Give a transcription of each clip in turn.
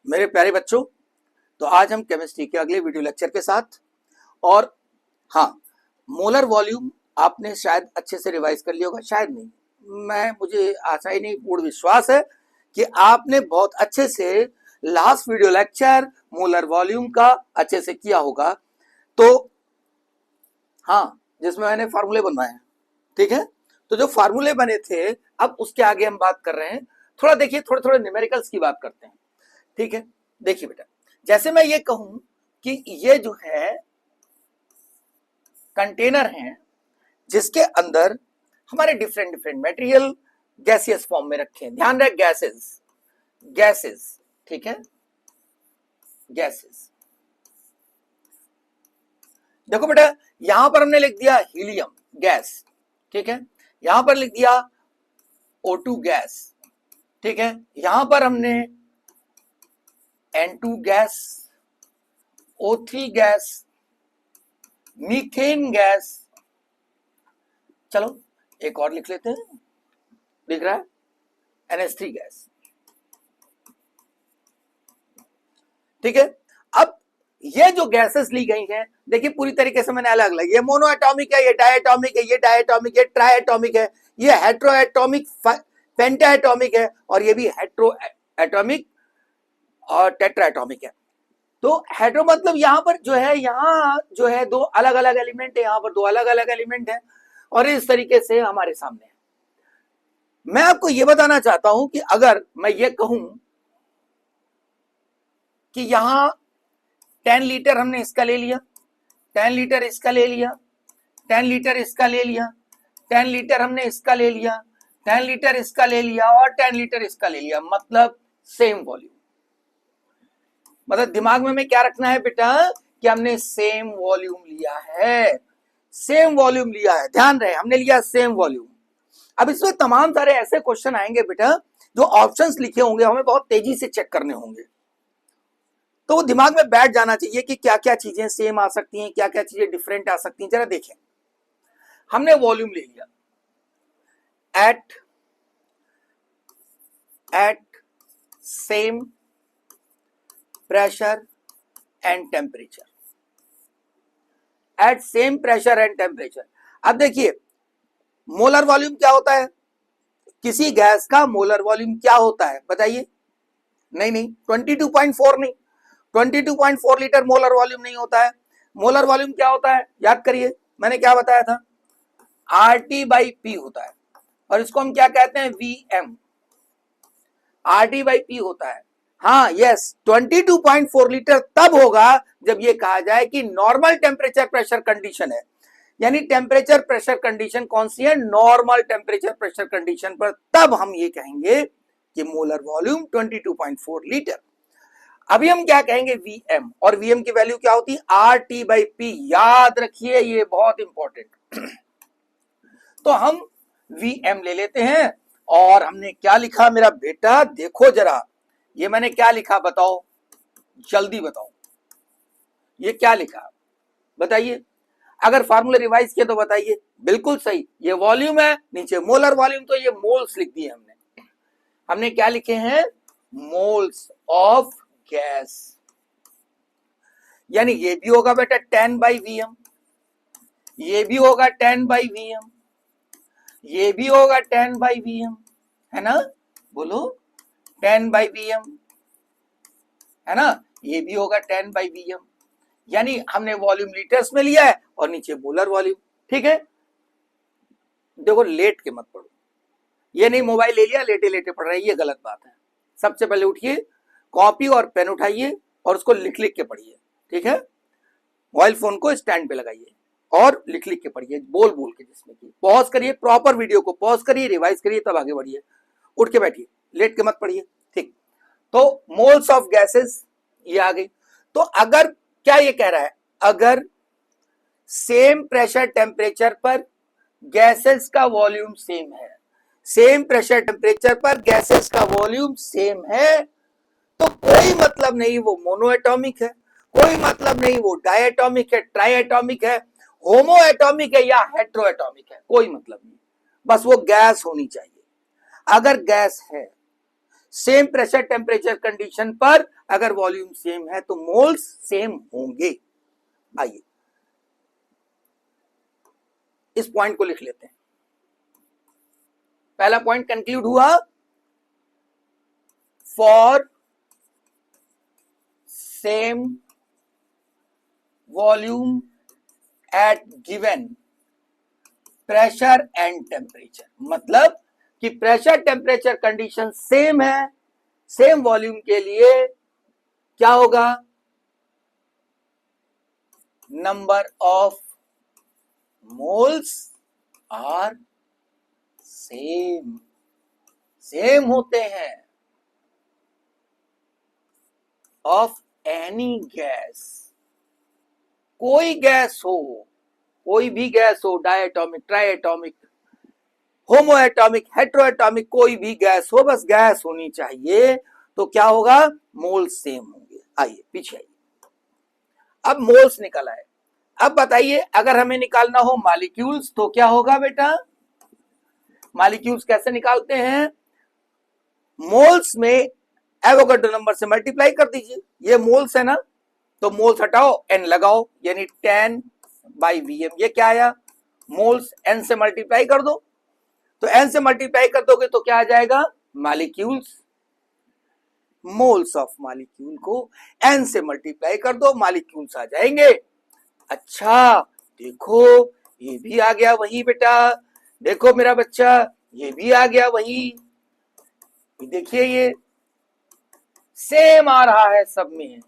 मेरे प्यारे बच्चों, तो आज हम केमिस्ट्री के अगले वीडियो लेक्चर के साथ और हाँ, मोलर वॉल्यूम आपने शायद अच्छे से रिवाइज कर लिया होगा, शायद नहीं, मुझे आशा ही नहीं, पूर्ण विश्वास है कि आपने बहुत अच्छे से last video lecture molar volume का अच्छे से किया होगा। तो हाँ, जिसमें मैंने फार्मूले बनवाए हैं, ठीक है। तो जो फार्मूले बने थे, अब उसके आगे हम बात कर रहे हैं। थोड़ा देखिए, थोड़े थोड़े न्यूमेरिकल्स की बात करते हैं, ठीक है। देखिए बेटा, जैसे मैं ये कहूं कि ये जो है कंटेनर है जिसके अंदर हमारे different different material gaseous form में रखे हैं। ध्यान रहे, गैसेस गैसेस, ठीक है, गैसेस। देखो बेटा, यहां पर हमने लिख दिया हीलियम गैस, ठीक है। यहां पर लिख दिया O2 गैस, ठीक है। यहां पर हमने N2 gas, O3 gas, methane gas. चलो एक और लिख लेते हैं, दिख रहा है NH3 गैस, ठीक है। अब ये जो गैसेस ली गई हैं, देखिए पूरी तरीके से मैंने अलग अलग, ये मोनो एटॉमिक है, ये डायटॉमिक है, ये डायटॉमिक है, ट्राइएटॉमिक है, ये हेट्रो एटॉमिक, पेंटा एटॉमिक है, और ये भी हेट्रो एटॉमिक और टेट्रा एटॉमिक है। तो हेट्रो मतलब यहां पर जो है, यहां जो है दो अलग अलग एलिमेंट है, यहां पर दो अलग अलग एलिमेंट है, और इस तरीके से हमारे सामने है। मैं आपको यह बताना चाहता हूं कि अगर मैं ये कहूं कि यहां 10 लीटर हमने इसका ले लिया, 10 लीटर इसका ले लिया, 10 लीटर इसका ले लिया, 10 लीटर हमने इसका ले लिया, 10 लीटर इसका ले लिया, और 10 लीटर इसका ले लिया, मतलब सेम वॉल्यूम। मतलब दिमाग में क्या रखना है बेटा, कि हमने सेम वॉल्यूम लिया है, सेम वॉल्यूम लिया है। ध्यान रहे, हमने लिया सेम वॉल्यूम। अब इसमें तमाम सारे ऐसे क्वेश्चन आएंगे बेटा, जो ऑप्शंस लिखे होंगे हमें बहुत तेजी से चेक करने होंगे, तो वो दिमाग में बैठ जाना चाहिए कि क्या क्या चीजें सेम आ सकती हैं, क्या क्या चीजें डिफरेंट आ सकती हैं। जरा देखें, हमने वॉल्यूम ले लिया at same pressure and temperature, at same pressure and temperature. अब देखिए, मोलर वॉल्यूम क्या होता है, किसी गैस का मोलर वॉल्यूम क्या होता है बताइए। नहीं, 22.4 नहीं, 22.4 लीटर मोलर वॉल्यूम नहीं होता है। मोलर वॉल्यूम क्या होता है, याद करिए, मैंने क्या बताया था, RT/P होता है, और इसको हम क्या कहते हैं, VM। RT/P होता है। हाँ, यस, 22.4 लीटर तब होगा जब ये कहा जाए कि नॉर्मल टेम्परेचर प्रेशर कंडीशन है। यानी टेम्परेचर प्रेशर कंडीशन कौन सी है, नॉर्मल टेम्परेचर प्रेशर कंडीशन पर, तब हम ये कहेंगे कि मोलर वॉल्यूम 22.4 लीटर। अभी हम क्या कहेंगे, VM, और VM की वैल्यू क्या होती है, RT/P। याद रखिए, ये बहुत इंपॉर्टेंट। तो हम VM ले लेते हैं, और हमने क्या लिखा मेरा बेटा, देखो जरा, ये मैंने क्या लिखा बताओ, जल्दी बताओ, ये क्या लिखा बताइए। अगर फार्मूला रिवाइज किया तो बताइए। बिल्कुल सही, ये वॉल्यूम है, नीचे मोलर वॉल्यूम, तो ये मोल्स लिख दिए हमने क्या लिखे हैं, मोल्स ऑफ गैस। यानी ये भी होगा बेटा 10/VM, ये भी होगा 10/VM, ये भी होगा 10/VM, है ना, बोलो 10/VM, है ना, ये भी होगा 10/VM। यानी हमने वॉल्यूम लीटर्स में लिया है और नीचे मोलर वॉल्यूम, ठीक है। देखो, लेट के मत पढ़ो, ये नहीं मोबाइल ले लिया लेटे लेटे पढ़ रहे हैं, ये गलत बात है। सबसे पहले उठिए, कॉपी और पेन उठाइए और उसको लिख लिख के पढ़िए, ठीक है। मोबाइल फोन को स्टैंड पे लगाइए और लिख लिख के पढ़िए, बोल बोल के, जिसमें की पॉज करिए, प्रॉपर वीडियो को पॉज करिए, रिवाइज करिए, तब आगे बढ़िए। उठ के बैठिए, लेट के मत पढ़िए, ठीक। तो मोल्स ऑफ गैसेस ये आ गई। तो अगर क्या ये कह रहा है, अगर सेम प्रेशर टेम्परेचर पर गैसेस का वॉल्यूम सेम है, सेम प्रेशर टेम्परेचर पर गैसेस का वॉल्यूम सेम है, तो कोई मतलब नहीं वो मोनो एटॉमिक है, कोई मतलब नहीं वो डायटॉमिक है, ट्राइएटॉमिक है, होमो एटॉमिक है या हेट्रो एटॉमिक है, कोई मतलब नहीं, बस वो गैस होनी चाहिए। अगर गैस है सेम प्रेशर टेम्परेचर कंडीशन पर अगर वॉल्यूम सेम है तो मोल्स सेम होंगे। आइए इस पॉइंट को लिख लेते हैं। पहला पॉइंट कंक्लूड हुआ, for same volume at given pressure and temperature, मतलब कि प्रेशर टेम्परेचर कंडीशन सेम है, सेम वॉल्यूम के लिए क्या होगा, number of moles are same, same होते हैं ऑफ एनी गैस, कोई गैस हो, कोई भी गैस हो, डायटोमिक, ट्राइएटोमिक, होमोएटॉमिक, हेट्रोएटॉमिक, कोई भी गैस हो, बस गैस होनी चाहिए, तो क्या होगा, मोल्स सेम होंगे। आइए पीछे आइए, अब मोल्स निकल आए। अब बताइए अगर हमें निकालना हो मॉलिक्यूल्स तो क्या होगा बेटा, मॉलिक्यूल्स कैसे निकालते हैं, मोल्स में एवोगाड्रो नंबर से मल्टीप्लाई कर दीजिए, ये मोल्स है ना, तो मोल्स हटाओ एन लगाओ, यानी 10/Vm, ये क्या आया, मोल्स एन से मल्टीप्लाई कर दो, तो एन से मल्टीप्लाई कर दोगे तो क्या आ जाएगा, मॉलिक्यूल्स, मोल्स ऑफ मॉलिक्यूल को एन से मल्टीप्लाई कर दो, मॉलिक्यूल्स आ जाएंगे। अच्छा देखो ये भी आ गया वही बेटा, देखो मेरा बच्चा ये भी आ गया वही, देखिए ये सेम आ रहा है सब में।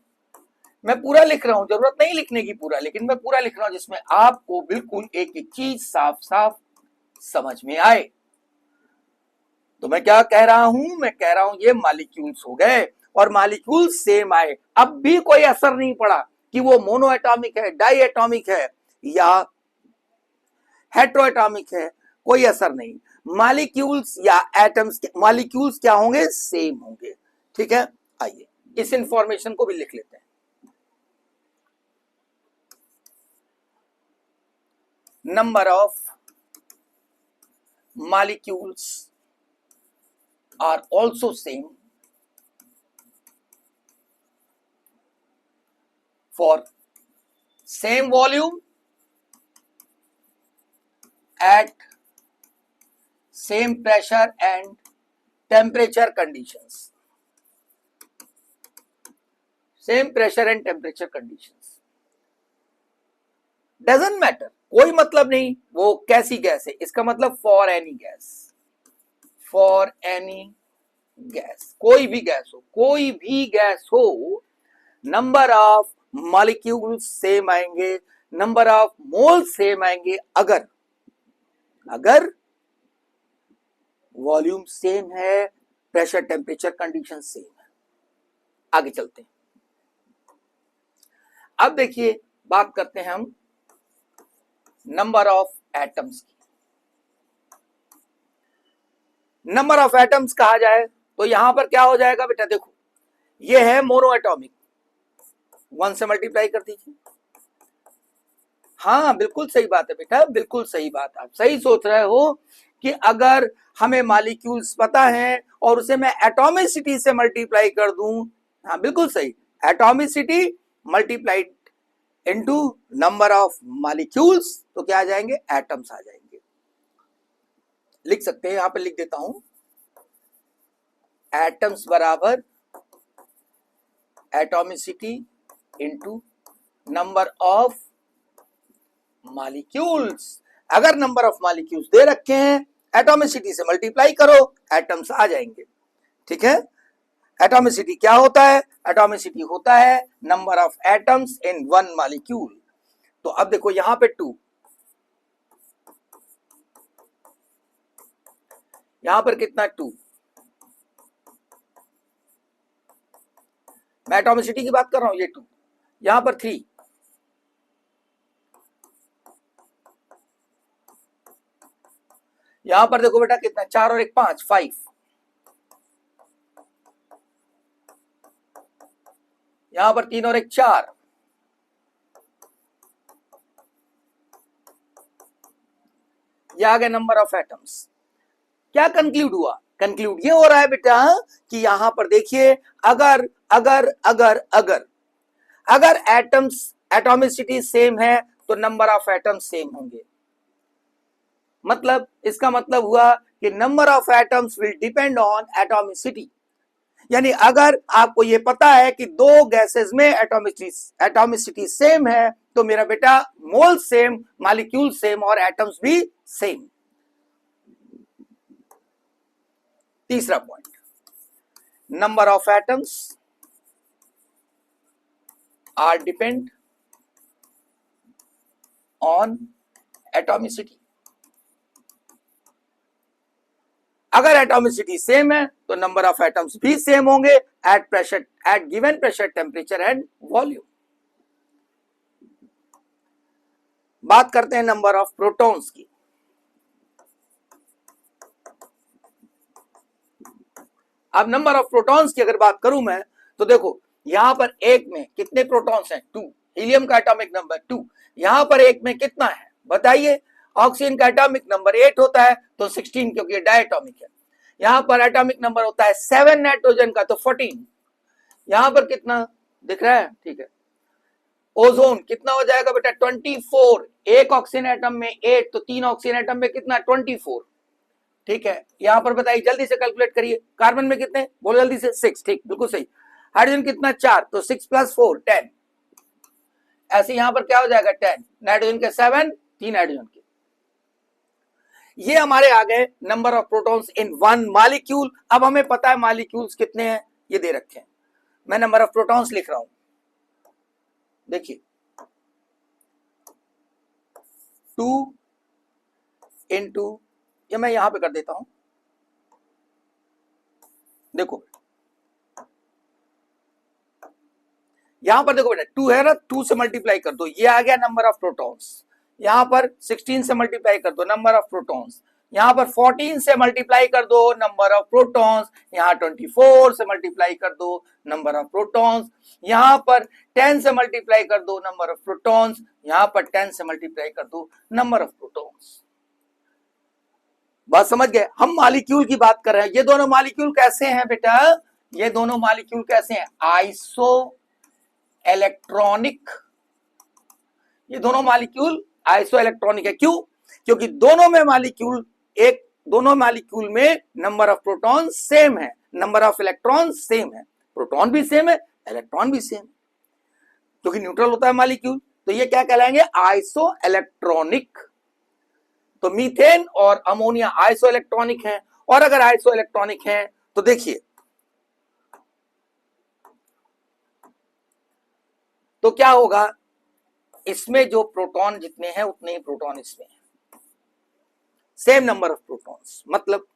मैं पूरा लिख रहा हूं, जरूरत नहीं लिखने की पूरा, लेकिन मैं पूरा लिख रहा हूं जिसमें आपको बिल्कुल एक एक चीज साफ साफ समझ में आए। तो मैं क्या कह रहा हूं, मैं कह रहा हूं ये मॉलिक्यूल्स हो गए और मॉलिक्यूल्स सेम आए, अब भी कोई असर नहीं पड़ा कि वो मोनोएटॉमिक है, डाइएटॉमिक है या हेट्रोएटॉमिक है, कोई असर नहीं, मॉलिक्यूल्स या एटम्स, मॉलिक्यूल्स क्या होंगे, सेम होंगे। ठीक है, आइए इस इंफॉर्मेशन को भी लिख लेते हैं। Number of molecules are also same for same volume at same pressure and temperature conditions, same pressure and temperature conditions, doesn't matter, कोई मतलब नहीं वो कैसी गैस है, इसका मतलब for any gas, for any gas, कोई भी गैस हो, कोई भी गैस हो, नंबर ऑफ मॉलिक्यूल्स सेम आएंगे, नंबर ऑफ मोल सेम आएंगे, अगर अगर वॉल्यूम सेम है, प्रेशर टेम्परेचर कंडीशन सेम है। आगे चलते हैं, अब देखिए बात करते हैं हम नंबर ऑफ एटम्स की। नंबर ऑफ एटम्स कहा जाए तो यहां पर क्या हो जाएगा बेटा, देखो ये है मोनोएटॉमिक, 1 से मल्टीप्लाई कर दीजिए। हाँ बिल्कुल सही बात है बेटा, बिल्कुल सही बात, आप सही सोच रहे हो कि अगर हमें मॉलिक्यूल्स पता है और उसे मैं एटॉमिसिटी से मल्टीप्लाई कर दूं, हाँ बिल्कुल सही, atomicity multiplied into number of molecules, तो क्या आ जाएंगे, एटम्स आ जाएंगे। लिख सकते हैं, यहां पर लिख देता हूं, एटम्स बराबर atomicity into number of molecules. अगर नंबर ऑफ मॉलिक्यूल्स दे रखे हैं, एटॉमिसिटी से मल्टीप्लाई करो, एटम्स आ जाएंगे। ठीक है, एटॉमिसिटी क्या होता है, एटॉमिसिटी होता है number of atoms in one molecule. तो अब देखो यहां पे 2, यहां पर कितना 2, मैं एटॉमिसिटी की बात कर रहा हूं, ये 2, यहां पर 3, यहां पर देखो बेटा कितना, 4 और 1 5, 5, यहां पर 3 और 1 4, ये आ गए नंबर ऑफ एटम्स। क्या कंक्लूड हुआ कंक्लूड ये हो रहा है बेटा कि यहां पर देखिए, अगर अगर अगर अगर अगर एटम्स एटॉमिसिटी सेम है तो नंबर ऑफ एटम्स सेम होंगे। मतलब इसका मतलब हुआ कि number of atoms will depend on atomicity. यानी अगर आपको ये पता है कि दो गैसेस में एटॉमिसिटी सेम है तो मेरा बेटा मोल सेम, मॉलिक्यूल सेम और एटम्स भी सेम। तीसरा point, number of atoms are depend on atomicity. अगर एटॉमिसिटी सेम है तो नंबर ऑफ एटम्स भी सेम होंगे at pressure, at given pressure, temperature and volume. बात करते हैं नंबर ऑफ प्रोटॉन्स की। अब नंबर ऑफ प्रोटॉन्स की अगर बात करूं मैं तो देखो यहां पर एक में कितने प्रोटॉन्स हैं, 2। हीलियम का एटॉमिक नंबर 2। यहां पर एक में कितना है बताइए, ऑक्सीजन का एटॉमिक नंबर 8 होता है तो 16 क्योंकि डायटॉमिक है। यहां पर एटॉमिक नंबर होता है 7 नाइट्रोजन का तो 14। यहां पर कितना दिख रहा है, ठीक है। ओजोन कितना हो जाएगा बेटा 24। एक ऑक्सीजन एटम में 8 तो 3 ऑक्सीजन एटम में कितना 24, ठीक है। यहां पर बताइए जल्दी से कैलकुलेट करिए, कार्बन में कितने बोलो जल्दी से 6, ठीक बिल्कुल सही। हाइड्रोजन कितना 4 तो 6 + 4 10। ऐसे यहां पर क्या हो जाएगा 10, नाइट्रोजन के 7, 3 हाइड्रोजन के। ये हमारे आ गए number of protons in one molecule. अब हमें पता है मॉलिक्यूल्स कितने हैं, ये दे रखे हैं। मैं नंबर ऑफ प्रोटॉन्स लिख रहा हूं, देखिए 2 इंटू, ये मैं यहां पे कर देता हूं, देखो यहां पर देखो बेटा 2 है ना, 2 से मल्टीप्लाई कर दो, ये आ गया नंबर ऑफ प्रोटॉन्स। यहां पर 16 से मल्टीप्लाई कर दो, नंबर ऑफ प्रोटॉन्स। यहां पर 14 से मल्टीप्लाई कर दो, नंबर ऑफ प्रोटॉन्स। यहां 24 से मल्टीप्लाई कर दो, नंबर ऑफ प्रोटॉन्स। यहां पर 10 से मल्टीप्लाई कर दो, नंबर ऑफ प्रोटॉन्स। यहां पर 10 से मल्टीप्लाई कर दो, नंबर ऑफ प्रोटॉन्स। बात समझ गए, हम मॉलिक्यूल की बात कर रहे हैं। ये दोनों मॉलिक्यूल कैसे हैं बेटा, ये दोनों मॉलिक्यूल कैसे हैं, आइसो इलेक्ट्रॉनिक। ये दोनों मॉलिक्यूल आइसो इलेक्ट्रॉनिक है, क्यों, क्योंकि दोनों में नंबर ऑफ प्रोटॉन सेम है, नंबर ऑफ इलेक्ट्रॉन सेम है। प्रोटॉन भी सेम है, इलेक्ट्रॉन भी सेम, क्योंकि न्यूट्रल होता है मॉलिक्यूल। तो ये क्या कहलाएंगे, आइसो इलेक्ट्रॉनिक। तो मीथेन और अमोनिया आइसो इलेक्ट्रॉनिक है। और अगर आइसो इलेक्ट्रॉनिक है तो देखिए, तो क्या होगा, इसमें जो प्रोटॉन जितने हैं उतने ही प्रोटॉन इसमें हैं, सेम नंबर ऑफ प्रोटॉन्स। मतलब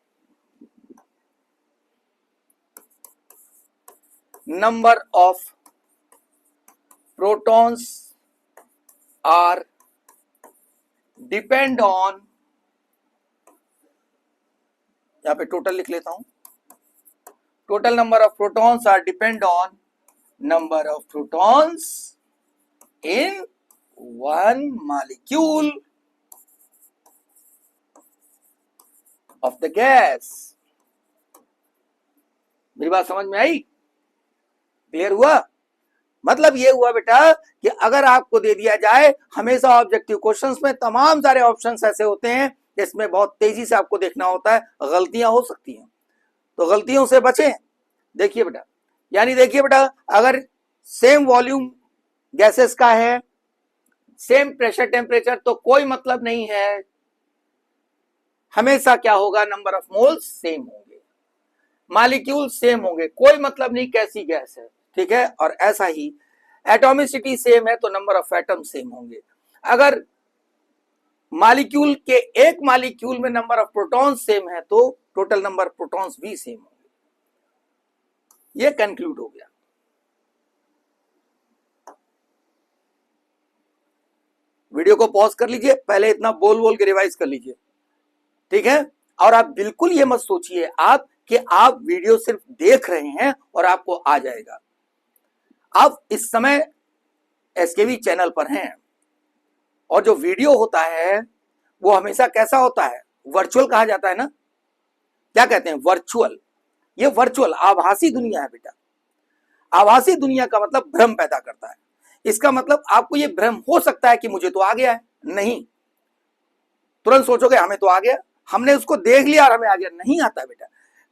number of protons are depend on, यहां पे टोटल लिख लेता हूं, total number of protons are depend on number of protons in one molecule of the gas. मेरी बात समझ में आई, क्लियर हुआ। मतलब ये हुआ बेटा कि अगर आपको दे दिया जाए, हमेशा ऑब्जेक्टिव क्वेश्चंस में तमाम सारे ऑप्शंस ऐसे होते हैं जिसमें बहुत तेजी से आपको देखना होता है, गलतियां हो सकती हैं, तो गलतियों से बचें। देखिए बेटा, यानी देखिए बेटा, अगर सेम वॉल्यूम गैसेस का है, सेम प्रेशर टेम्परेचर, तो कोई मतलब नहीं है, हमेशा क्या होगा, नंबर ऑफ मोल्स सेम होंगे, मॉलिक्यूल सेम होंगे, कोई मतलब नहीं कैसी गैस है, ठीक है। और ऐसा ही एटॉमिसिटी सेम है तो नंबर ऑफ एटम सेम होंगे। अगर मॉलिक्यूल के एक मॉलिक्यूल में नंबर ऑफ प्रोटॉन्स सेम है तो टोटल नंबर ऑफ प्रोटॉन्स भी सेम होंगे। ये कंक्लूड हो गया। वीडियो को पॉज कर लीजिए, पहले इतना बोल बोल के रिवाइज कर लीजिए, ठीक है। और आप बिल्कुल ये मत सोचिए आप कि आप वीडियो सिर्फ देख रहे हैं और आपको आ जाएगा। आप इस समय एसकेवी चैनल पर हैं और जो वीडियो होता है वो हमेशा कैसा होता है, वर्चुअल कहा जाता है ना, क्या कहते हैं, वर्चुअल। ये वर्चुअल आभासी दुनिया है बेटा। आभासी दुनिया का मतलब भ्रम पैदा करता है। इसका मतलब आपको ये भ्रम हो सकता है कि मुझे तो आ गया है, नहीं, तुरंत सोचोगे हमें तो आ गया, हमने उसको देख लिया और हमें आ गया, नहीं आता बेटा।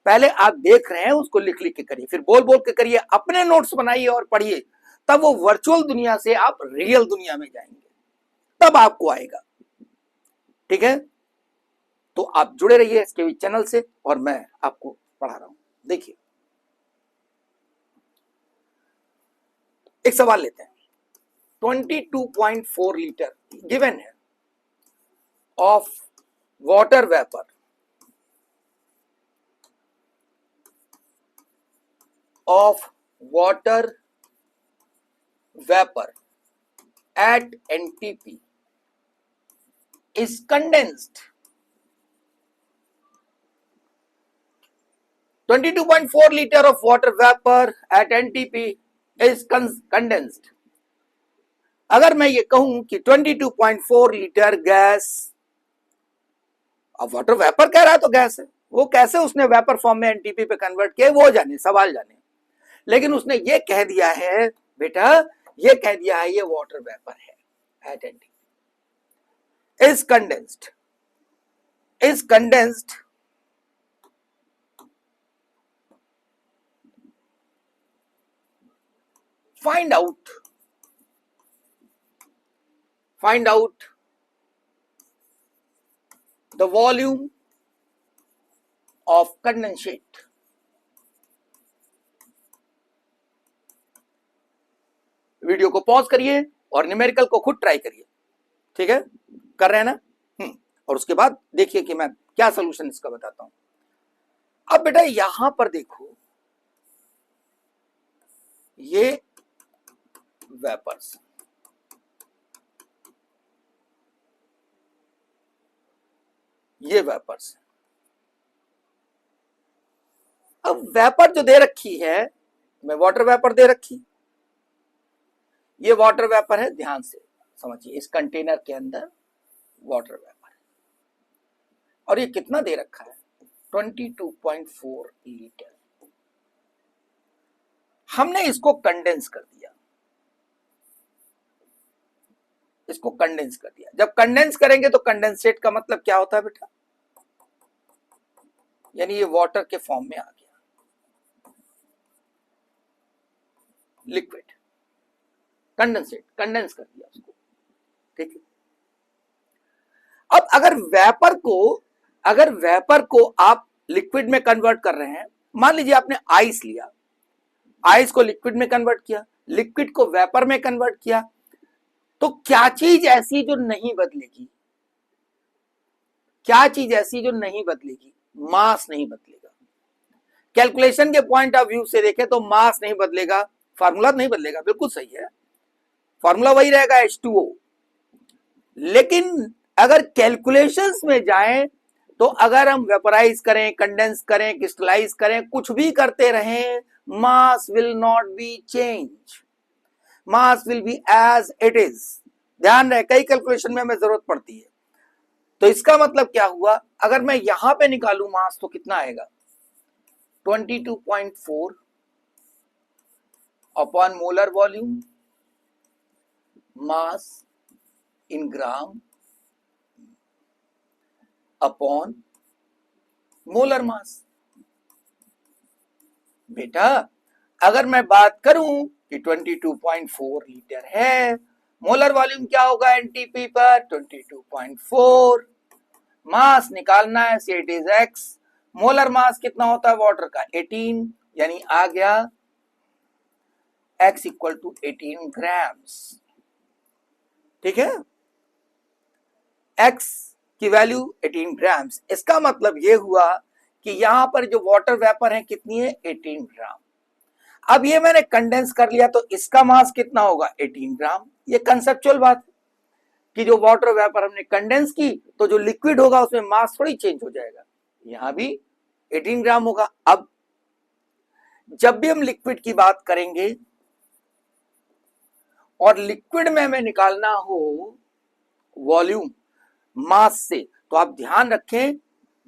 पहले आप देख रहे हैं उसको लिख लिख के करिए, फिर बोल बोल के करिए, अपने नोट्स बनाइए और पढ़िए, तब वो वर्चुअल दुनिया से आप रियल दुनिया में जाएंगे, तब आपको आएगा। ठीक है, तो आप जुड़े रहिए इसके चैनल से और मैं आपको पढ़ा रहा हूं। देखिए एक सवाल लेते हैं। 22.4 लीटर गिवन है of water vapour at NTP is condensed. 22.4 liter of water vapor at NTP is condensed. अगर मैं ये कहूं कि 22.4 लीटर गैस, अब वाटर वेपर कह रहा है तो गैस है, वो कैसे उसने वेपर फॉर्म में एनटीपी पे कन्वर्ट किया वो जाने, सवाल जाने, लेकिन उसने ये कह दिया है बेटा, ये कह दिया है ये वाटर वेपर है at NTP is condensed find out the volume of condensate. Video को पॉज करिए और न्यूमेरिकल को खुद ट्राई करिए। ठीक है, कर रहे हैं ना? और उसके बाद देखिए कि मैं क्या सोल्यूशन इसका बताता हूं। अब बेटा यहां पर देखो, ये वेपर्स, ये वेपर्स, अब वेपर जो दे रखी है, मैं वाटर वेपर दे रखी, ये वाटर वेपर है, ध्यान से समझिए, इस कंटेनर के अंदर वाटर वेपर है और ये कितना दे रखा है, 22.4 लीटर। हमने इसको कंडेंस कर दिया, इसको कंडेंस कर दिया। जब कंडेंस करेंगे तो कंडेंसेट का मतलब क्या होता है बेटा, यानी ये वाटर के फॉर्म में आ गया, लिक्विड, कंडेंसेट, कंडेंस कर दिया उसको। ठीक है, अब अगर वेपर को आप लिक्विड में कन्वर्ट कर रहे हैं, मान लीजिए आपने आइस लिया, आइस को लिक्विड में कन्वर्ट किया, लिक्विड को वेपर में कन्वर्ट किया, तो क्या चीज ऐसी जो नहीं बदलेगी, क्या चीज ऐसी जो नहीं बदलेगी, मास नहीं बदलेगा। कैलकुलेशन के पॉइंट ऑफ व्यू से देखें तो मास नहीं बदलेगा, फार्मूला नहीं बदलेगा, बिल्कुल सही है, फार्मूला वही रहेगा H2O। लेकिन अगर कैलकुलेशंस में जाएं तो अगर हम वेपराइज करें, कंडेंस करें, क्रिस्टलाइज करें, कुछ भी करते रहें, mass will not be change, mass will be as it is. ध्यान रहे, कई कैलकुलेशन में हमें जरूरत पड़ती है। तो इसका मतलब क्या हुआ, अगर मैं यहां पे निकालू मास तो कितना आएगा, 22.4 अपॉन मोलर वॉल्यूम मास इन ग्राम अपॉन मोलर मास। बेटा अगर मैं बात करूं कि 22.4 लीटर है, मोलर वॉल्यूम क्या होगा एनटीपी पर, 22.4, मास निकालना है, से it is x, molar mass कितना होता है वाटर का, 18, यानी आ गया x इक्वल टू 18 ग्राम्स। ठीक है, x की वैल्यू 18 ग्राम्स। इसका मतलब यह हुआ कि यहां पर जो वाटर वेपर है कितनी है, 18 ग्राम। अब ये मैंने कंडेंस कर लिया तो इसका मास कितना होगा, 18 ग्राम। ये कंसेप्चुअल बात है कि जो वाटर वेपर हमने कंडेंस की तो जो लिक्विड होगा उसमें मास थोड़ी चेंज हो जाएगा, यहां भी 18 ग्राम होगा। अब जब भी हम लिक्विड की बात करेंगे और लिक्विड में हमें निकालना हो वॉल्यूम मास से, तो आप ध्यान रखें,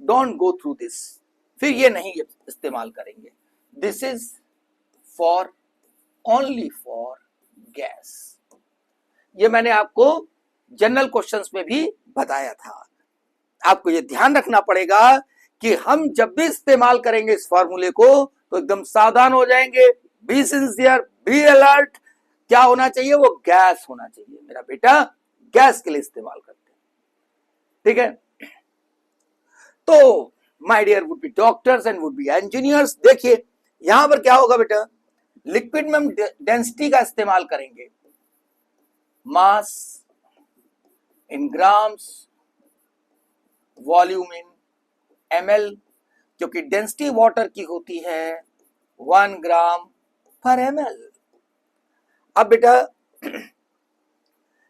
डोंट गो थ्रू दिस, फिर ये नहीं इस्तेमाल करेंगे। This is for only for gas. ये मैंने आपको जनरल क्वेश्चंस में भी बताया था। आपको ये ध्यान रखना पड़ेगा कि हम जब भी इस्तेमाल करेंगे इस फॉर्मूले को तो एकदम सावधान हो जाएंगे। Be sincere, be alert. क्या होना चाहिए? वो गैस होना चाहिए। मेरा बेटा गैस के लिए इस्तेमाल करते हैं, ठीक है। तो my dear would be doctors and would be engineers, देखिए यहां पर क्या होगा बेटा, लिक्विड में हम डेंसिटी का इस्तेमाल करेंगे, mass in grams, volume in ml, क्योंकि डेंसिटी वाटर की होती है 1 ग्राम पर ml। अब बेटा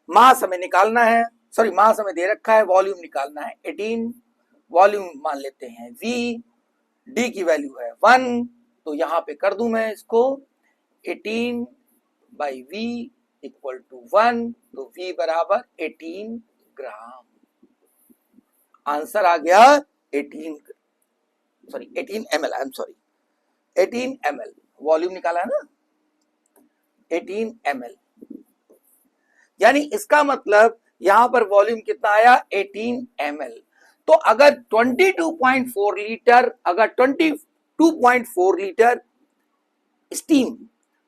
मास हमें निकालना है, सॉरी मास हमें दे रखा है, वॉल्यूम निकालना है 18, वॉल्यूम मान लेते हैं v, d की वैल्यू है 1, तो यहां पे कर दूं मैं इसको 18 बाई v इक्वल टू 1, तो v बराबर 18 ग्राम। आंसर आ गया 18 ml, I am sorry 18 ml, volume निकाला है ना 18 ml, यानी इसका मतलब यहां पर वॉल्यूम कितना आया 18 ml। तो अगर 22.4 लीटर, अगर 22.4 litre steam,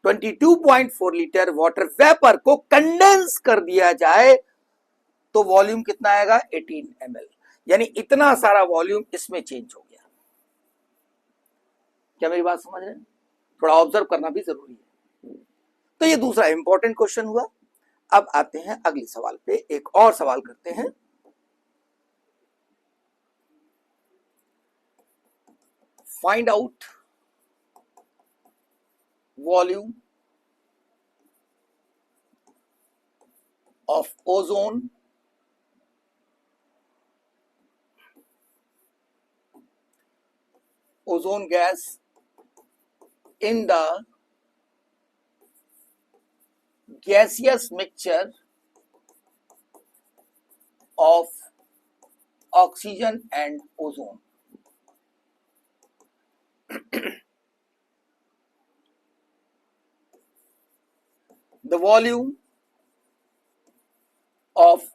22.4 litre water vapour को कंडेंस कर दिया जाए तो वॉल्यूम कितना आएगा 18 ml, यानी इतना सारा वॉल्यूम इसमें चेंज हो गया। क्या मेरी बात समझ रहे हैं? थोड़ा ऑब्जर्व करना भी जरूरी है। तो ये दूसरा इंपॉर्टेंट क्वेश्चन हुआ। अब आते हैं अगले सवाल पे, एक और सवाल करते हैं। Find out volume of ozone gas in the gaseous mixture of oxygen and ozone। The volume of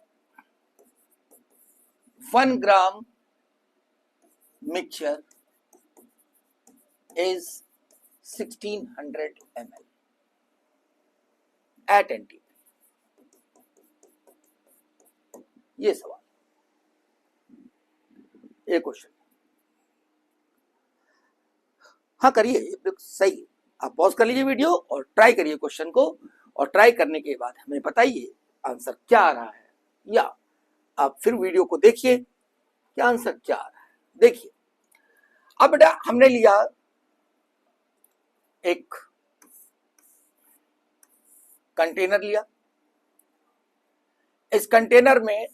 1 gram mixture is 1600 ml at NTP। ये सवाल, ये क्वेश्चन। हाँ करिए, सही, आप पॉज कर लीजिए वीडियो और ट्राई करिए क्वेश्चन को, और ट्राई करने के बाद हमें बताइए आंसर क्या आ रहा है, या आप फिर वीडियो को देखिए कि आंसर क्या आ रहा है। देखिए अब बेटा हमने लिया एक कंटेनर लिया, इस कंटेनर में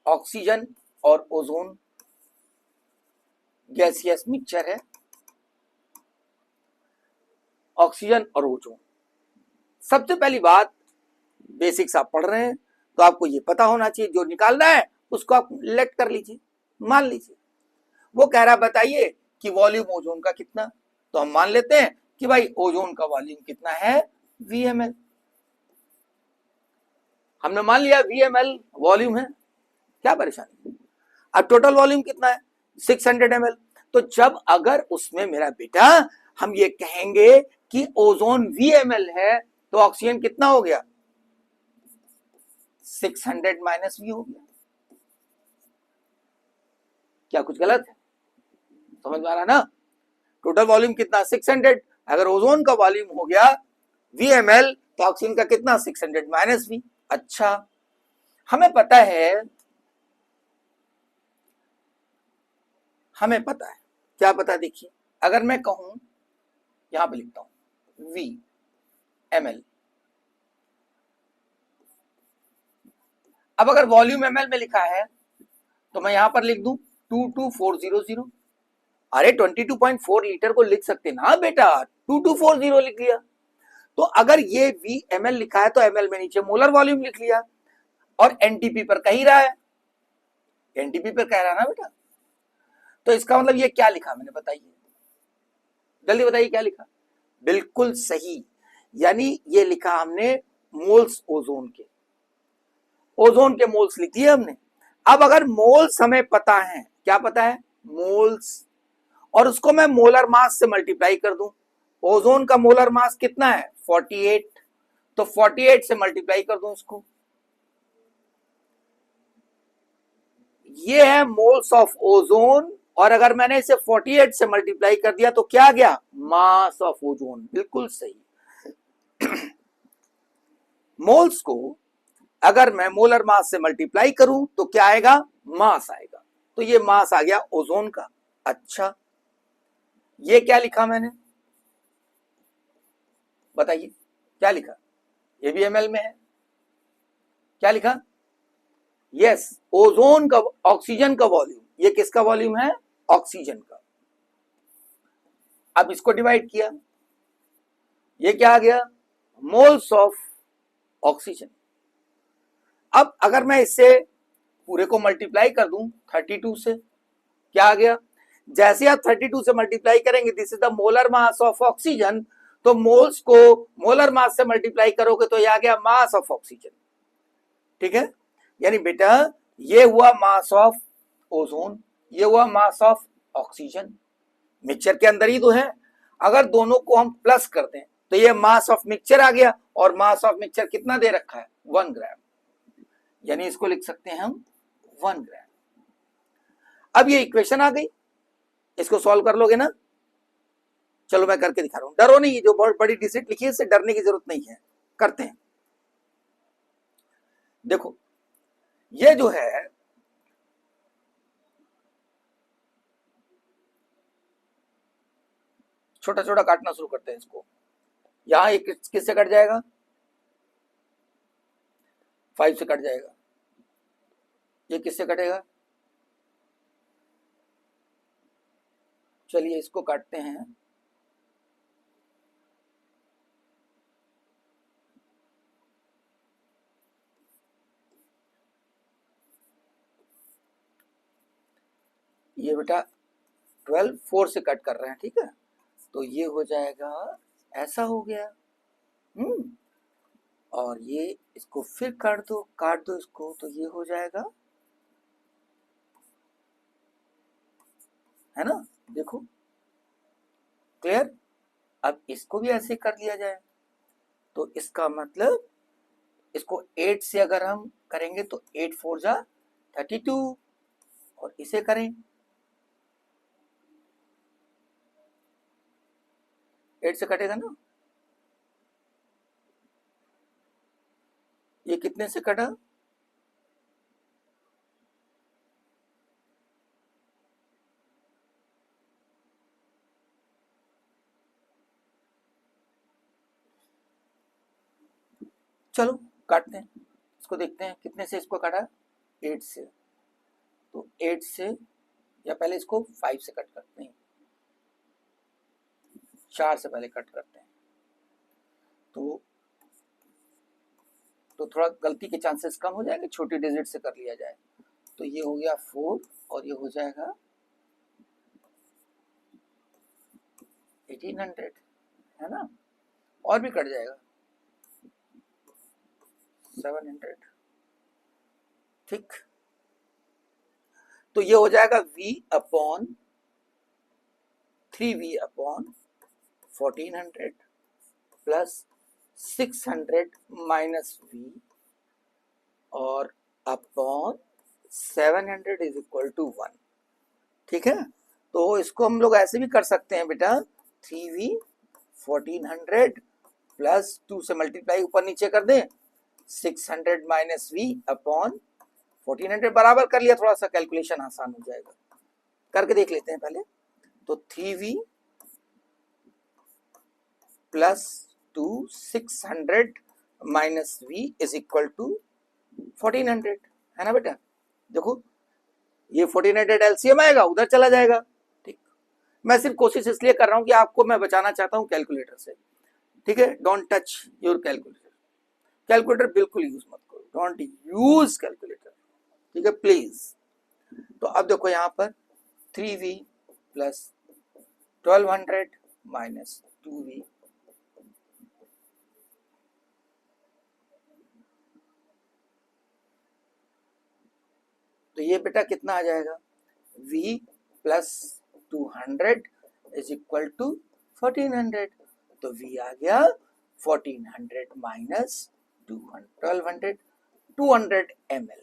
ऑक्सीजन और ओजोन गैसियस मिक्सचर है। ऑक्सीजन और ओजोन, सबसे पहली बात बेसिक्स आप पढ़ रहे हैं तो आपको ये पता होना चाहिए, जो निकालना है उसको आप लेट कर लीजिए, मान लीजिए। वो कह रहा बताइए कि वॉल्यूम ओजोन का कितना, तो हम मान लेते हैं कि भाई ओजोन का वॉल्यूम कितना है VmL। हमने मान लिया VmL वॉल्यूम है, क्या परेशानी। अब टोटल वॉल्यूम कितना है 600 ml। तो जब अगर उसमें मेरा बेटा हम ये कहेंगे कि ओजोन VmL है तो ऑक्सीजन कितना हो गया 600 माइनस V हो गया। क्या कुछ गलत है? समझ में आ रहा ना? टोटल वॉल्यूम कितना 600, अगर ओजोन का वॉल्यूम हो गया VmL तो ऑक्सीजन का कितना 600 माइनस V। अच्छा, हमें पता है, हमें पता है, क्या पता है? देखिए अगर मैं कहूं, यहां पे लिखता हूं VmL, अब अगर वॉल्यूम ml में लिखा है तो मैं यहां पर लिख दूं 22400। अरे 22.4 लीटर को लिख सकते ना बेटा, 2240 लिख लिया। तो अगर ये V ml लिखा है तो ml में नीचे मोलर वॉल्यूम लिख लिया, और एनटीपी पर कह ही रहा है, एनटीपी पर कह रहा है ना बेटा, तो इसका मतलब ये क्या लिखा मैंने, बताइए जल्दी बताइए क्या लिखा। बिल्कुल सही, यानी ये लिखा हमने मोल्स ओजोन के, ओजोन के मोल्स लिख दिए हमने। अब अगर मोल्स हमें पता है, क्या पता है, मोल्स, और उसको मैं मोलर मास से मल्टीप्लाई कर दूं, ओजोन का मोलर मास कितना है 48, तो 48 से मल्टीप्लाई कर दूं इसको, ये है मोल्स ऑफ ओजोन, और अगर मैंने इसे 48 से मल्टीप्लाई कर दिया तो क्या आ गया, मास ऑफ ओजोन। बिल्कुल सही। मोल्स को अगर मैं मोलर मास से मल्टीप्लाई करूं तो क्या आएगा, मास आएगा, तो ये मास आ गया ओजोन का। अच्छा, ये क्या लिखा मैंने, बताइए क्या लिखा, ये भी एमएल में है, क्या लिखा, यस, ओजोन का, ऑक्सीजन का वॉल्यूम, ये किसका वॉल्यूम है, ऑक्सीजन का। अब इसको डिवाइड किया, ये क्या आ गया, मोल्स ऑफ ऑक्सीजन। अब अगर मैं इससे पूरे को मल्टीप्लाई कर दूं 32 से, क्या आ गया, जैसे आप 32 से मल्टीप्लाई करेंगे, this is the molar mass of oxygen, तो मोल्स को मोलर मास से मल्टीप्लाई करोगे तो ये आ गया मास ऑफ ऑक्सीजन। ठीक है, यानी बेटा ये हुआ मास ऑफ ओजोन, ये हुआ मास ऑफ ऑक्सीजन, मिक्सचर के अंदर ही तो है। अगर दोनों को हम प्लस कर दें तो ये मास ऑफ मिक्सचर आ गया, और मास ऑफ मिक्सचर कितना दे रखा है 1 ग्राम, यानी इसको लिख सकते हैं हम 1 ग्राम। अब ये इक्वेशन आ गई, इसको सॉल्व कर लोगे ना, चलो मैं करके दिखा रहा हूं, डरो नहीं, जो बहुत बड़ी डिजिट लिखी है इससे डरने की जरूरत नहीं है, करते हैं। देखो ये जो है छोटा छोटा काटना शुरू करते हैं इसको, यहां एक किससे कट जाएगा, 5 से कट जाएगा, ये किससे कटेगा, चलिए इसको काटते हैं, ये बेटा 12 4 से कट कर रहे हैं, ठीक है, तो ये हो जाएगा, ऐसा हो गया, और ये इसको फिर काट दो इसको, तो ये हो जाएगा, है ना, देखो क्लियर। अब इसको भी ऐसे कर लिया जाए, तो इसका मतलब इसको 8 से अगर हम करेंगे तो 8 4 जा 32, और इसे करें 8 से कटेगा ना, ये कितने से कटा, चलो काटते हैं, इसको देखते हैं कितने से इसको काटा, 8 से, तो 8 से, या पहले इसको 5 से कट करते हैं, 4 से पहले कट करते हैं, तो थोड़ा गलती के चांसेस कम हो जाएंगे, छोटी डिजिट से कर लिया जाए, तो ये हो गया 4, और ये हो जाएगा 1800, है ना, और भी कट जाएगा 700, ठीक, तो ये हो जाएगा V upon 3V upon 1400 plus 600 minus V और अपॉन 700 इज इक्वल टू 1, ठीक है। तो इसको हम लोग ऐसे भी कर सकते हैं बेटा, 3V 1400 प्लस 2 से मल्टीप्लाई ऊपर नीचे कर दें, 600 माइनस V अपॉन 1400 बराबर कर लिया, थोड़ा सा कैलकुलेशन आसान हो जाएगा, करके देख लेते हैं पहले, तो 3V plus 2 600 minus V is equal to 1400, है ना बेटा, देखो ये 1400 एलसीएम आएगा, उधर चला जाएगा, ठीक, मैं सिर्फ कोशिश इसलिए कर रहा हूं कि आपको मैं बचाना चाहता हूं कैलकुलेटर से, ठीक है, don't touch your calculator, calculator बिल्कुल यूज मत करो, डोंट यूज कैलकुलेटर, ठीक है प्लीज। तो अब देखो यहां पर 3v प्लस 1200 माइनस 2v, तो ये बेटा कितना आ जाएगा, v plus 200 is equal to 1400, तो v आ गया 1400 माइनस 1200, 200 ml।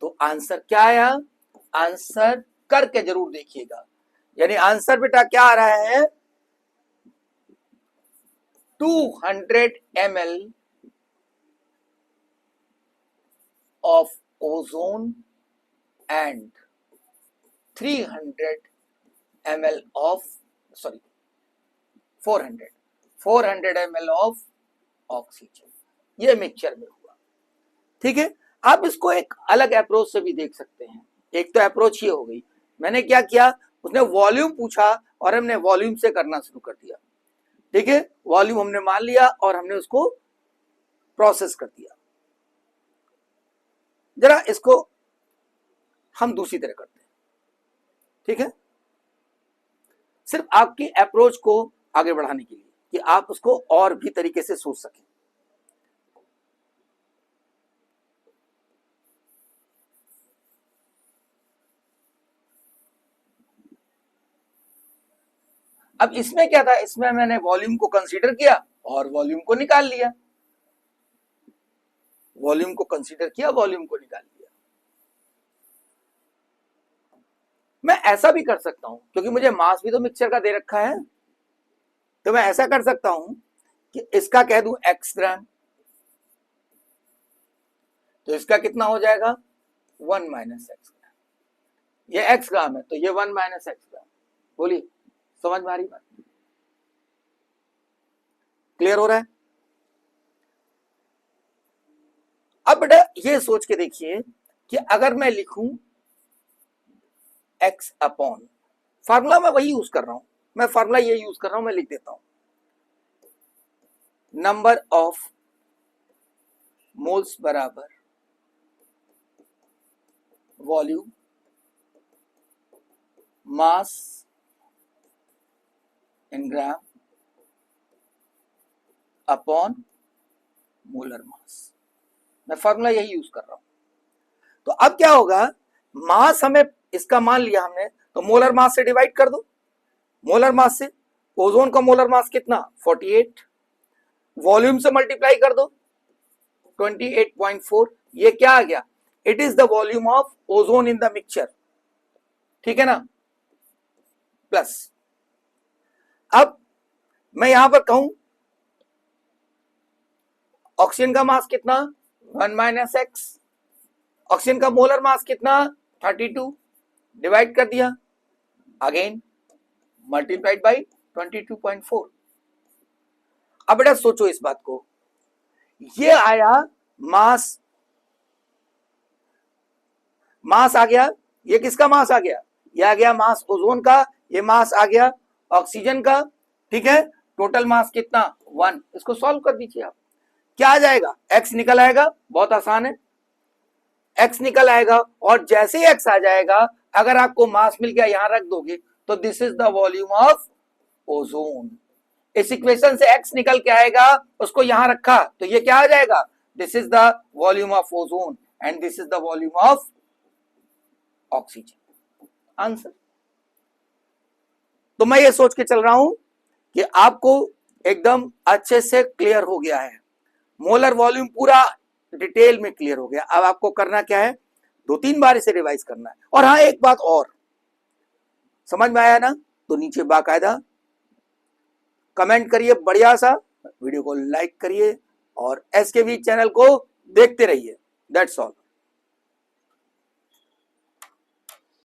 तो आंसर क्या आया, आंसर करके जरूर देखिएगा, यानी आंसर बेटा क्या आ रहा है, 200 ml of ozone and 300 ml of 400 ml of oxygen, ये मिक्सचर में हुआ। ठीक है, आप इसको एक अलग अप्रोच से भी देख सकते हैं। एक तो अप्रोच ये हो गई, मैंने क्या किया, उसने वॉल्यूम पूछा और हमने वॉल्यूम से करना शुरू कर दिया। ठीक है, वॉल्यूम हमने मान लिया और हमने उसको प्रोसेस कर दिया। जरा इसको हम दूसरी तरह करते हैं। ठीक है, सिर्फ आपकी अप्रोच को आगे बढ़ाने के लिए कि आप उसको और भी तरीके से सोच सकें। अब इसमें क्या था, इसमें मैंने वॉल्यूम को कंसीडर किया और वॉल्यूम को निकाल लिया, वॉल्यूम को कंसीडर किया, वॉल्यूम को निकाल लिया। मैं ऐसा भी कर सकता हूं, क्योंकि मुझे मास भी तो मिक्सचर का दे रखा है, तो मैं ऐसा कर सकता हूं कि इसका कह दूं x ग्राम, तो इसका कितना हो जाएगा 1 माइनस एक्स ग्राम, ये x ग्राम है तो ये 1 माइनस एक्स ग्राम। बोलिए समझ में आ रही बात, क्लियर हो रहा है? अब बेटा ये सोच के देखिए कि अगर मैं लिखूं x अपॉन, फार्मूला मैं वही यूज कर रहा हूं, मैं फार्मूला ये यूज कर रहा हूं, मैं लिख देता हूं, नंबर ऑफ मोल्स बराबर वॉल्यूम मास इन ग्राम अपॉन मोलर मास, मैं फार्मूला यही यूज कर रहा हूं। तो अब क्या होगा, मास हमें इसका मान लिया हमने, तो मोलर मास से डिवाइड कर दो, मोलर मास से, ओजोन का मोलर मास कितना 48, वॉल्यूम से मल्टीप्लाई कर दो 28.4, ये क्या आ गया, it is the volume of ozone in the mixture. ठीक है ना, प्लस अब मैं यहां पर कहूं ऑक्सीजन का मास कितना 1 माइनस एक्स, ऑक्सीजन का मोलर मास कितना 32, डिवाइड कर दिया, अगेन मल्टीप्लाइड बाई 22.4। अब बेटा सोचो इस बात को, ये आया मास, मास आ गया, ये किसका मास आ गया, ये आ गया मास ओजोन का, ये मास आ गया ऑक्सीजन का। ठीक है, टोटल मास कितना 1, इसको सॉल्व कर दीजिए आप, क्या आ जाएगा, x निकल आएगा, बहुत आसान है, x निकल आएगा, और जैसे ही x आ जाएगा, अगर आपको मास मिल गया यहां रख दोगे, तो this is the volume of ozone. इस इक्वेशन से x निकल के आएगा, उसको यहां रखा, तो ये क्या आ जाएगा, this is the volume of ozone and this is the volume of oxygen, answer. तो मैं ये सोच के चल रहा हूं कि आपको एकदम अच्छे से क्लियर हो गया है, मोलर वॉल्यूम पूरा डिटेल में क्लियर हो गया। अब आपको करना क्या है, 2-3 बार इसे रिवाइज करना है। और हाँ, एक बात और, समझ में आया ना, तो नीचे बाकायदा कमेंट करिए बढ़िया सा, वीडियो को लाइक करिए और एसकेवी चैनल को देखते रहिए। That's all.